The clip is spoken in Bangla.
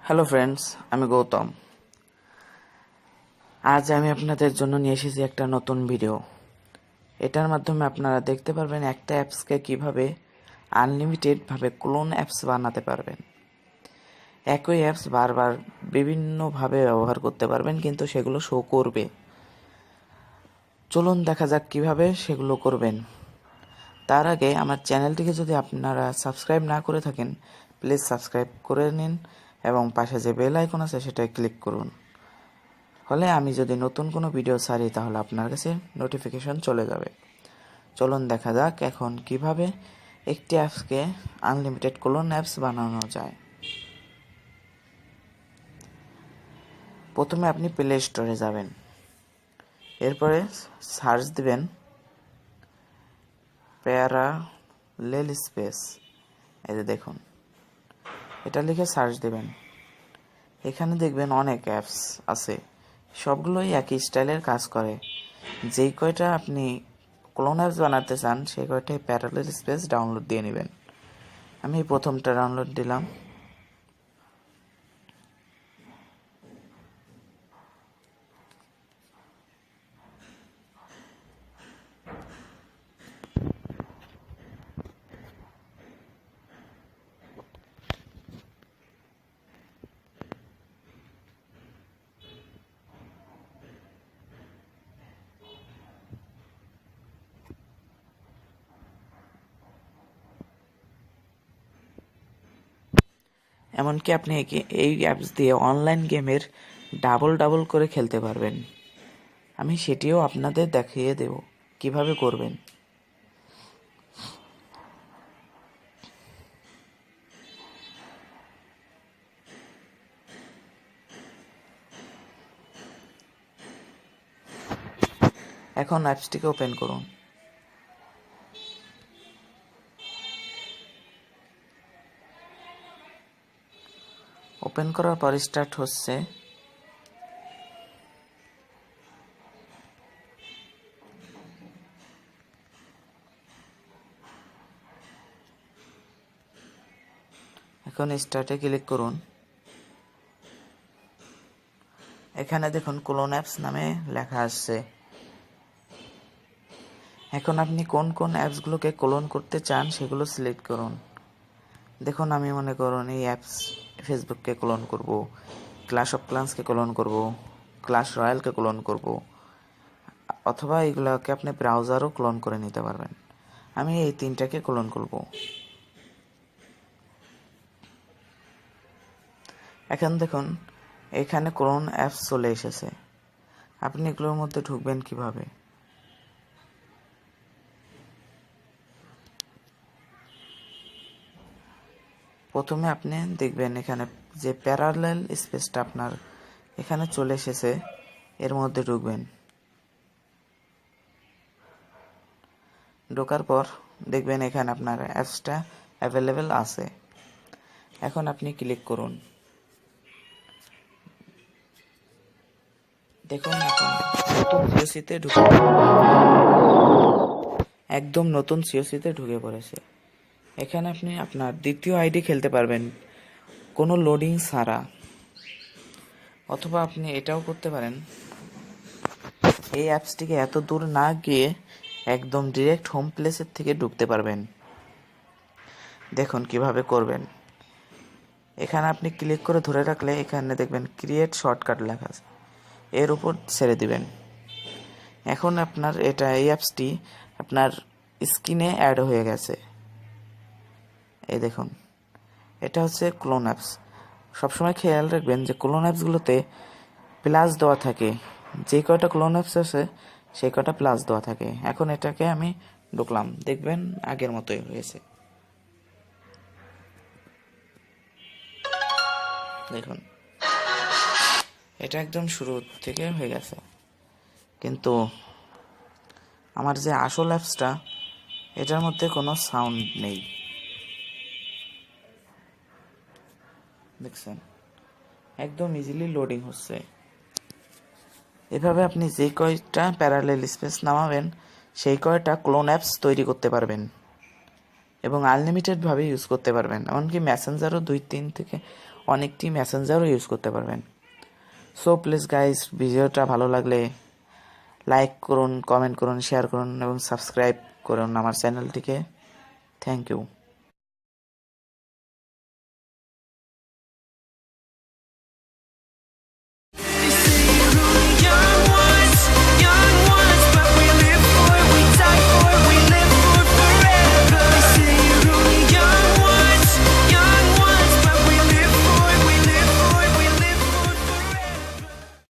হ্যালো ফ্রেন্ডস, আমি গৌতম। আজ আমি আপনাদের জন্য নিয়ে এসেছি একটা নতুন ভিডিও। এটার মাধ্যমে আপনারা দেখতে পারবেন একটা অ্যাপসকে কিভাবে আনলিমিটেডভাবে ক্লোন অ্যাপস বানাতে পারবেন। একই অ্যাপস বারবার বিভিন্নভাবে ব্যবহার করতে পারবেন, কিন্তু সেগুলো শো করবে। চলুন দেখা যাক কিভাবে সেগুলো করবেন। তার আগে আমার চ্যানেলটিকে যদি আপনারা সাবস্ক্রাইব না করে থাকেন, প্লিজ সাবস্ক্রাইব করে নিন এবং পাশে যে বেল আইকন আছে সেটায় ক্লিক করুন। ফলে আমি যদি নতুন কোনো ভিডিও ছাড়ি তাহলে আপনার কাছে নোটিফিকেশন চলে যাবে। চলুন দেখা যাক এখন কিভাবে একটি অ্যাপসকে আনলিমিটেড ক্লোন অ্যাপস বানানো যায়। প্রথমে আপনি প্লে স্টোরে যাবেন, এরপরে সার্চ দিবেন প্যারালেল স্পেস। এই যে দেখুন, এটা লিখে সার্চ দেবেন। এখানে দেখবেন অনেক অ্যাপস আছে, সবগুলোই একই স্টাইলের কাজ করে। যেই কয়টা আপনি ক্লোন অ্যাপস বানাতে চান সেই কয়টাই প্যারালেল স্পেস ডাউনলোড দিয়ে নেবেন। আমি প্রথমটা ডাউনলোড দিলাম। এমনকি আপনি এই অ্যাপস দিয়ে অনলাইন গেমের ডাবল করে খেলতে পারবেন। আমি সেটিও আপনাদের দেখিয়ে দেব কিভাবে করবেন। এখন অ্যাপসটিকে ওপেন করুন। ওপেন করার পর স্টার্ট হচ্ছে। এখন স্টার্টে ক্লিক করুন। এখানে দেখুন ক্লোন অ্যাপস নামে লেখা আসছে। এখন আপনি কোন কোন অ্যাপসগুলোকে ক্লোন করতে চান সেগুলো সিলেক্ট করুন। দেখুন, আমি মনে করুন এই অ্যাপস ফেসবুককে ক্লোন করব, ক্লাশ অফ ক্লান্সকে ক্লোন করব, ক্লাশ রয়্যালকে ক্লোন করব, অথবা এগুলোকে আপনি ব্রাউজারও ক্লোন করে নিতে পারবেন। আমি এই তিনটাকে ক্লোন করব। এখন দেখুন এখানে ক্লোন অ্যাপস চলে এসেছে। আপনি এগুলোর মধ্যে ঢুকবেন কিভাবে? প্রথমে আপনি দেখবেন এখানে যে প্যারালেল স্পেসটা আপনার এখানে চলে এসেছে, এর মধ্যে ঢুকবেন। ঢোকার পর দেখবেন এখানে আপনার অ্যাপসটা অ্যাভেলেবেল আছে। এখন আপনি ক্লিক করুন। দেখুন এখন নতুন সিওসিতে ঢুকে একদম নতুন সিওসিতে ঢুকে পড়েছে। এখানে আপনি আপনার দ্বিতীয় আইডি খেলতে পারবেন কোনো লোডিং ছাড়া, অথবা আপনি এটাও করতে পারেন এই অ্যাপসটিকে এত দূর না গিয়ে একদম ডিরেক্ট হোম প্লেসের থেকে ঢুকতে পারবেন। দেখুন কিভাবে করবেন। এখানে আপনি ক্লিক করে ধরে রাখলে এখানে দেখবেন ক্রিয়েট শর্টকাট লেখা আছে, এর উপর ছেড়ে দিবেন। এখন আপনার এই অ্যাপসটি আপনার স্ক্রিনে অ্যাড হয়ে গেছে। এই দেখুন, এটা হচ্ছে ক্লোন অ্যাপস। সবসময় খেয়াল রাখবেন যে ক্লোন অ্যাপসগুলোতে প্লাস দেওয়া থাকে, যে কয়টা ক্লোন অ্যাপস আছে সেই কয়টা প্লাস দেওয়া থাকে। এখন এটাকে আমি ঢুকলাম, দেখবেন আগের মতোই হয়েছে। দেখুন এটা একদম শুরু থেকে হয়ে গেছে, কিন্তু আমার যে আসল অ্যাপসটা এটার মধ্যে কোনো সাউন্ড নেই। দেখছেন একদম ইজিলি লোডিং হচ্ছে। এভাবে আপনি যে কয়টা প্যারালেল স্পেস নামাবেন সেই কয়টা ক্লোন অ্যাপস তৈরি করতে পারবেন এবং আনলিমিটেডভাবে ইউজ করতে পারবেন। এমনকি মেসেঞ্জারও 2-3 থেকে অনেকটি মেসেঞ্জারও ইউজ করতে পারবেন। সো প্লিজ গাইস, ভিডিওটা ভালো লাগলে লাইক করুন, কমেন্ট করুন, শেয়ার করুন এবং সাবস্ক্রাইব করুন আমার চ্যানেলটিকে। Thank you.